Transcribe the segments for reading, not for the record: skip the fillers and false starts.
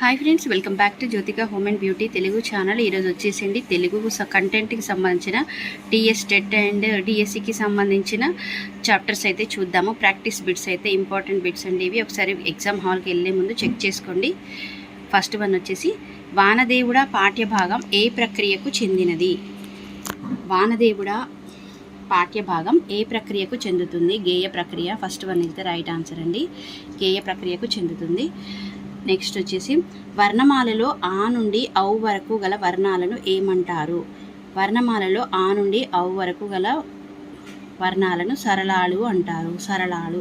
Hi friends, welcome back to Jyothika home and beauty Telugu channel. ఈరోజు వచ్చేసిండి తెలుగు కంటెంట్కి సంబంధించిన TS TET and డిఎస్సికి సంబంధించిన చాప్టర్స్ అయితే చూద్దాము. ప్రాక్టీస్ బిట్స్ అయితే ఇంపార్టెంట్ బిట్స్ అండి ఇవి. ఒకసారి ఎగ్జామ్ హాల్కి వెళ్ళే ముందు చెక్ చేసుకోండి. ఫస్ట్ వన్ వచ్చేసి వానదేవుడ పాఠ్యభాగం ఏ ప్రక్రియకు చెందినది? వానదేవుడ పాఠ్యభాగం ఏ ప్రక్రియకు చెందుతుంది? గేయ ప్రక్రియ. First one is the right answer అండి. గేయ ప్రక్రియకు చెందుతుంది. నెక్స్ట్ వచ్చేసి వర్ణమాలలో ఆ నుండి ఔ వరకు గల వర్ణాలను ఏమంటారు? వర్ణమాలలో ఆ నుండి ఔ వరకు గల వర్ణాలను సరళాలు అంటారు. సరళాలు.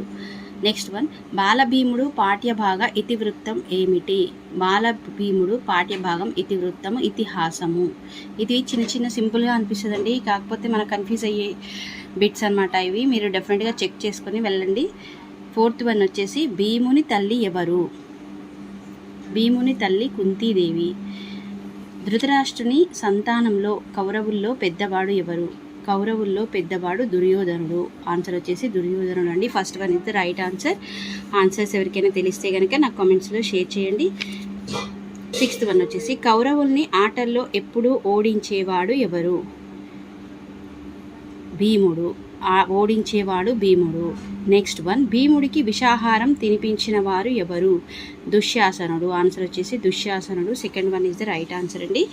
నెక్స్ట్ వన్ బాలభీముడు పాఠ్యభాగ ఇతివృత్తం ఏమిటి? బాలభీముడు పాఠ్యభాగం ఇతివృత్తము ఇతిహాసము. ఇది చిన్న చిన్న సింపుల్గా అనిపిస్తుందండి, కాకపోతే మనకు కన్ఫ్యూజ్ అయ్యే బిట్స్ అనమాట ఇవి. మీరు డెఫినెట్గా చెక్ చేసుకొని వెళ్ళండి. ఫోర్త్ వన్ వచ్చేసి భీముని తల్లి ఎవరు? భీముని తల్లి కుంతీదేవి. ధృతరాష్ట్రుని సంతానంలో కౌరవుల్లో పెద్దవాడు ఎవరు? కౌరవుల్లో పెద్దవాడు దుర్యోధనుడు. ఆన్సర్ వచ్చేసి దుర్యోధనుడు అండి. First one is the right answer. Answers ఎవరికైనా తెలిస్తే కనుక నాకు కామెంట్స్లో షేర్ చేయండి. సిక్స్త్ వన్ వచ్చేసి కౌరవుల్ని ఆటల్లో ఎప్పుడు ఓడించేవాడు ఎవరు? భీముడు. ఓడించేవాడు భీముడు. నెక్స్ట్ వన్ భీముడికి విషాహారం తినిపించిన వారు ఎవరు? దుశ్శాసనుడు. ఆన్సర్ వచ్చేసి దుశ్శాసనుడు. Second one is the right answer అండి.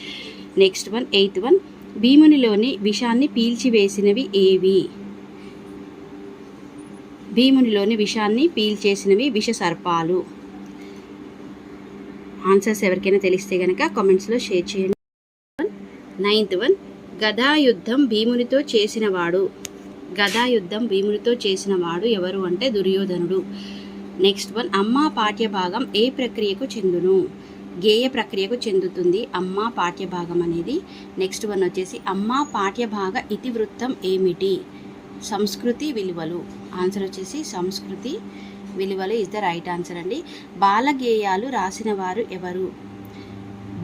నెక్స్ట్ వన్ ఎయిత్ వన్ భీమునిలోని విషాన్ని పీల్చివేసినవి ఏవి? భీమునిలోని విషాన్ని పీల్చేసినవి విష సర్పాలు. ఆన్సర్స్ ఎవరికైనా తెలిస్తే కనుక కామెంట్స్లో షేర్ చేయండి. నైన్త్ వన్ గదాయుద్ధం భీమునితో చేసినవాడు. గదాయుద్ధం భీమునితో చేసిన వాడు ఎవరు అంటే దుర్యోధనుడు. నెక్స్ట్ వన్ అమ్మ పాఠ్యభాగం ఏ ప్రక్రియకు చెందును? గేయ ప్రక్రియకు చెందుతుంది అమ్మ పాఠ్యభాగం అనేది. నెక్స్ట్ వన్ వచ్చేసి అమ్మ పాఠ్యభాగ ఇతివృత్తం ఏమిటి? సంస్కృతి విలువలు. ఆన్సర్ వచ్చేసి సంస్కృతి విలువలు ఇస్ ద రైట్ ఆన్సర్ అండి. బాలగేయాలు రాసిన వారు ఎవరు?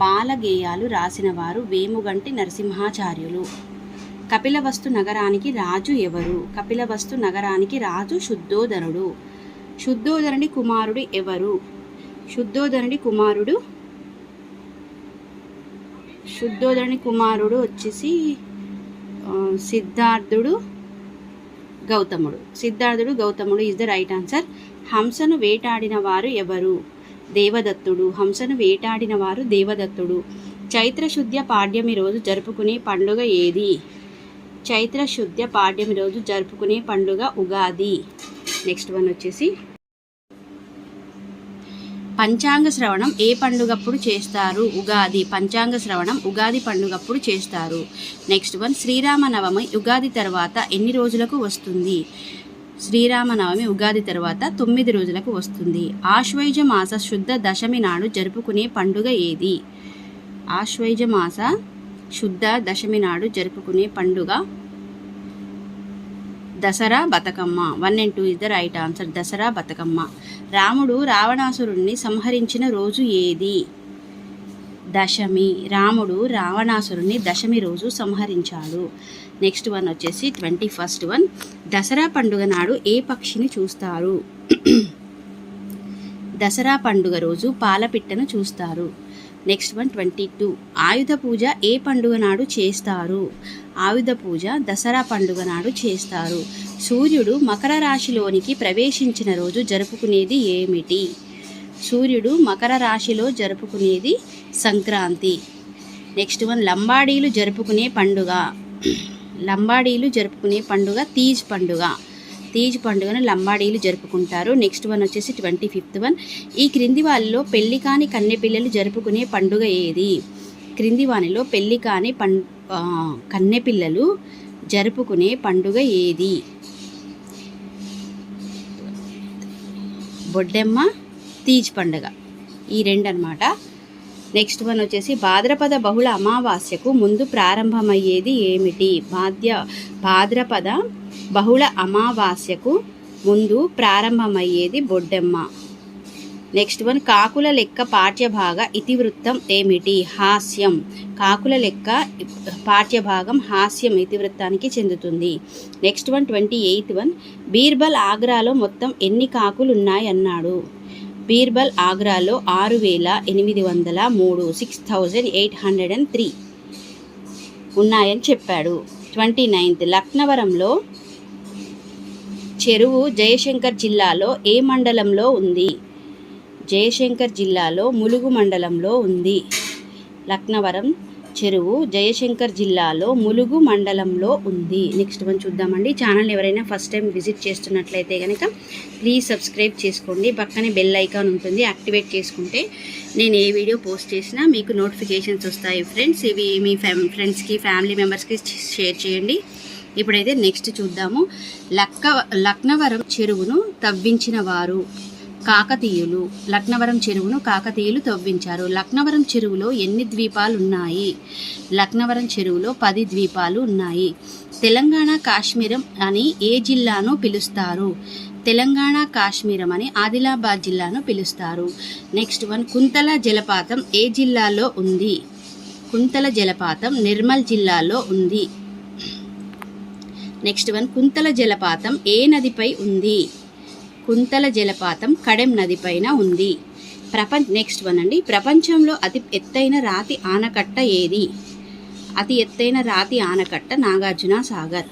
బాలగేయాలు రాసిన వారు వేముగంటి నరసింహాచార్యులు. కపిలవస్తు నగరానికి రాజు ఎవరు? కపిలవస్తు నగరానికి రాజు శుద్ధోదనుడు. శుద్ధోదనుడి కుమారుడు ఎవరు? శుద్ధోదనుడి కుమారుడు వచ్చేసి సిద్ధార్థుడు గౌతముడు ఇస్ ద రైట్ ఆన్సర్. హంసను వేటాడిన వారు ఎవరు? దేవదత్తుడు. హంసను వేటాడిన వారు దేవదత్తుడు. చైత్రశుద్ధ పాడ్యమి రోజు జరుపుకునే పండుగ ఏది? చైత్రశుద్ధ పాడ్యమి రోజు జరుపుకునే పండుగ ఉగాది. నెక్స్ట్ వన్ వచ్చేసి పంచాంగ శ్రవణం ఏ పండుగప్పుడు చేస్తారు? ఉగాది. పంచాంగ శ్రవణం ఉగాది పండుగప్పుడు చేస్తారు. నెక్స్ట్ వన్ శ్రీరామనవమి ఉగాది తర్వాత ఎన్ని రోజులకు వస్తుంది? శ్రీరామనవమి ఉగాది తర్వాత 9 రోజులకు వస్తుంది. ఆశ్వయుజ మాస శుద్ధ దశమి నాడు జరుపుకునే పండుగ ఏది? ఆశ్వయుజ మాస శుద్ధ దశమి నాడు జరుపుకునే పండుగ Dasara Bathukamma. 1 and 2 is the right answer. Dasara Bathukamma. రాముడు రావణాసురుణ్ణి సంహరించిన రోజు ఏది? దశమి. రాముడు రావణాసురుణ్ణి దశమి రోజు సంహరించాడు. నెక్స్ట్ వన్ వచ్చేసి 21st వన్ దసరా పండుగ నాడు ఏ పక్షిని చూస్తారు? దసరా పండుగ రోజు పాలపిట్టను చూస్తారు. నెక్స్ట్ వన్ 22 ఆయుధ పూజ ఏ పండుగ నాడు చేస్తారు? ఆయుధ పూజ దసరా పండుగ నాడు చేస్తారు. సూర్యుడు మకర రాశిలోనికి ప్రవేశించిన రోజు జరుపుకునేది ఏమిటి? సూర్యుడు మకర రాశిలో జరుపుకునేది సంక్రాంతి. నెక్స్ట్ వన్ లంబాడీలు జరుపుకునే పండుగ తీజ్ పండుగ. తీజ్ పండుగను లంబాడీలు జరుపుకుంటారు. నెక్స్ట్ వన్ వచ్చేసి 25th వన్ ఈ క్రింది వానిలో పెళ్లి కాని కన్నెపిల్లలు జరుపుకునే పండుగ ఏది? క్రింది వానిలో పెళ్లి కాని కన్నెపిల్లలు జరుపుకునే పండుగ ఏది? బొడ్డెమ్మ, తీజ్ పండుగ. ఈ రెండు అనమాట. నెక్స్ట్ వన్ వచ్చేసి భాద్రపద బహుళ అమావాస్యకు ముందు ప్రారంభమయ్యేది ఏమిటి? భాద్రపద బహుళ అమావాస్యకు ముందు ప్రారంభమయ్యేది బొడ్డెమ్మ. నెక్స్ట్ వన్ కాకుల లెక్క పాఠ్యభాగ ఇతివృత్తం ఏమిటి? హాస్యం. కాకుల లెక్క పాఠ్యభాగం హాస్యం ఇతివృత్తానికి చెందుతుంది. Next one 28th one Birbal ఆగ్రాలో మొత్తం ఎన్ని కాకులు ఉన్నాయన్నాడు? బీర్బల్ ఆగ్రాలో 6,803 6,803 ఉన్నాయని చెప్పాడు. 29th లక్నవరంలో చెరువు జయశంకర్ జిల్లాలో ఏ మండలంలో ఉంది? జయశంకర్ జిల్లాలో ములుగు మండలంలో ఉంది. లక్నవరం చెరువు జయశంకర్ జిల్లాలో ములుగు మండలంలో ఉంది. నెక్స్ట్ వన్ చూద్దామండి. ఛానల్ ఎవరైనా ఫస్ట్ టైం విజిట్ చేస్తున్నట్లయితే కనుక ప్లీజ్ సబ్స్క్రైబ్ చేసుకోండి. పక్కనే బెల్ ఐకాన్ ఉంటుంది, యాక్టివేట్ చేసుకుంటే నేను ఏ వీడియో పోస్ట్ చేసినా మీకు నోటిఫికేషన్స్ వస్తాయి ఫ్రెండ్స్. ఇవి మీ ఫ్రెండ్స్కి ఫ్యామిలీ మెంబర్స్కి షేర్ చేయండి. ఇప్పుడైతే నెక్స్ట్ చూద్దాము. లక్నవరం చెరువును తవ్వించిన వారు కాకతీయులు. లక్నవరం చెరువును కాకతీయులు తవ్వించారు. లక్నవరం చెరువులో ఎన్ని ద్వీపాలు ఉన్నాయి? లక్నవరం చెరువులో 10 ద్వీపాలు ఉన్నాయి. తెలంగాణ కాశ్మీరం అని ఏ జిల్లాను పిలుస్తారు? తెలంగాణ కాశ్మీరం అని ఆదిలాబాద్ జిల్లాను పిలుస్తారు. నెక్స్ట్ వన్, కుంతల జలపాతం ఏ జిల్లాలో ఉంది? కుంతల జలపాతం నిర్మల్ జిల్లాలో ఉంది. నెక్స్ట్ వన్, కుంతల జలపాతం ఏ నదిపై ఉంది? కుంతల జలపాతం కడెం నదిపైన ఉంది. నెక్స్ట్ వన్ అండి, ప్రపంచంలో అతి ఎత్తైన రాతి ఆనకట్ట ఏది? అతి ఎత్తైన రాతి ఆనకట్ట నాగార్జున సాగర్.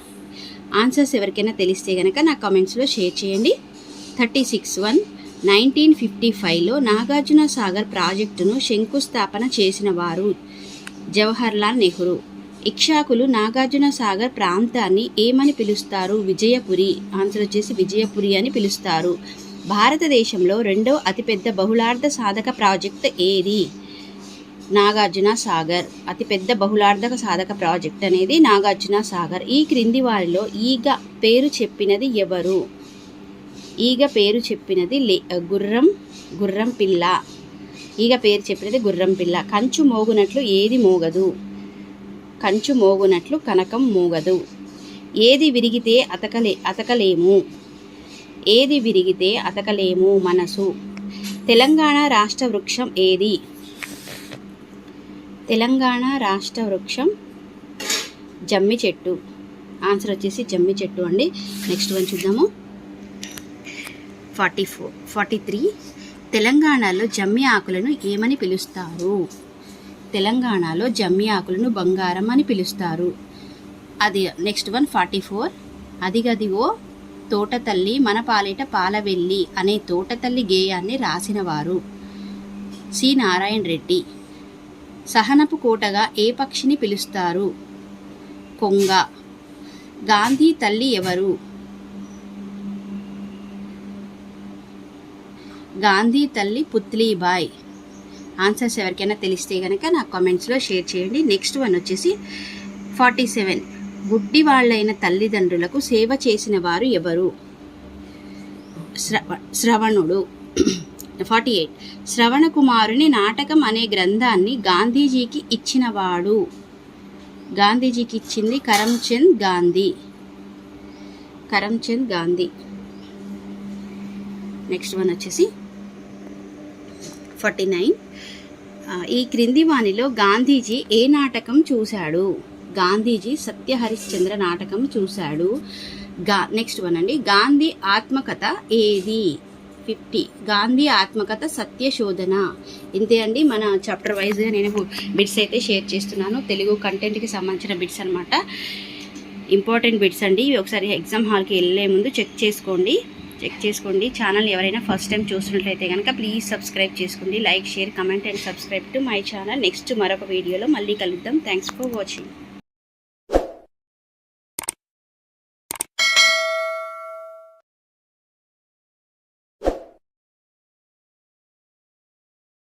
ఆన్సర్స్ ఎవరికైనా తెలిస్తే కనుక నా కామెంట్స్లో షేర్ చేయండి. 36 1955లో నాగార్జున సాగర్ ప్రాజెక్టును శంకుస్థాపన చేసిన వారు జవహర్లాల్ నెహ్రూ. ఇక్షాకులు నాగార్జున సాగర్ ప్రాంతాన్ని ఏమని పిలుస్తారు? విజయపురి. ఆన్సర్ వచ్చేసి విజయపురి అని పిలుస్తారు. భారతదేశంలో రెండో అతిపెద్ద బహుళార్థ సాధక ప్రాజెక్ట్ ఏది? నాగార్జున సాగర్. అతిపెద్ద బహుళార్థక సాధక ప్రాజెక్ట్ అనేది నాగార్జున సాగర్. ఈ క్రింది వారిలో ఈగ పేరు చెప్పినది ఎవరు? ఈగ పేరు చెప్పినది గుర్రం పిల్ల. ఈగ పేరు చెప్పినది గుర్రం పిల్ల. కంచు మోగునట్లు ఏది మోగదు? కంచు మోగునట్లు కనకం మోగదు. ఏది విరిగితే అతకలేము? ఏది విరిగితే అతకలేము? మనసు. తెలంగాణ రాష్ట్ర వృక్షం ఏది? తెలంగాణ రాష్ట్ర వృక్షం జమ్మి చెట్టు. ఆన్సర్ వచ్చేసి జమ్మి చెట్టు అండి. నెక్స్ట్ వన్ చూద్దాము. 43 తెలంగాణలో జమ్మి ఆకులను ఏమని పిలుస్తారు? తెలంగాణలో జమ్మి ఆకులను బంగారం అని పిలుస్తారు. అది నెక్స్ట్ వన్ 44 అదిగదిగో తోటతల్లి మన పాలిట పాలవెల్లి అనే తోటతల్లి గేయాన్ని రాసినవారు సి నారాయణ రెడ్డి. సహనపు కోటగా ఏ పక్షిని పిలుస్తారు? కొంగ. గాంధీ తల్లి ఎవరు? గాంధీ తల్లి పుత్లీబాయ్. ఆన్సర్స్ ఎవరికైనా తెలిస్తే కనుక నా కామెంట్స్లో షేర్ చేయండి. నెక్స్ట్ వన్ వచ్చేసి 47 గుడ్డి వాళ్ళైన తల్లిదండ్రులకు సేవ చేసిన వారు ఎవరు? శ్రవణుడు. 48 శ్రవణ కుమారుని నాటకం అనే గ్రంథాన్ని గాంధీజీకి ఇచ్చినవాడు? గాంధీజీకి ఇచ్చింది కరమ్చంద్ గాంధీ. కరమ్చంద్ గాంధీ. నెక్స్ట్ వన్ వచ్చేసి 49 ఈ క్రింది వానిలో గాంధీజీ ఏ నాటకం చూశాడు? గాంధీజీ సత్యహరిశ్చంద్ర నాటకం చూశాడు. నెక్స్ట్ వన్ అండి, గాంధీ ఆత్మకథ ఏది? 50 గాంధీ ఆత్మకథ సత్యశోధన. ఇంతే అండి, మన చాప్టర్ వైజ్గా నేను బిట్స్ అయితే షేర్ చేస్తున్నాను. తెలుగు కంటెంట్కి సంబంధించిన బిట్స్ అనమాట. ఇంపార్టెంట్ బిట్స్ అండి. ఒకసారి ఎగ్జామ్ హాల్కి వెళ్ళే ముందు చెక్ చేసుకోండి. ఛానల్ ఎవరైనా ఫస్ట్ టైం చూస్తున్నట్లయితే కనుక ప్లీజ్ సబ్స్క్రైబ్ చేసుకోండి. Like, share, comment and subscribe to my channel. Next మరొక వీడియోలో మళ్ళీ కలుద్దాం. Thanks for watching.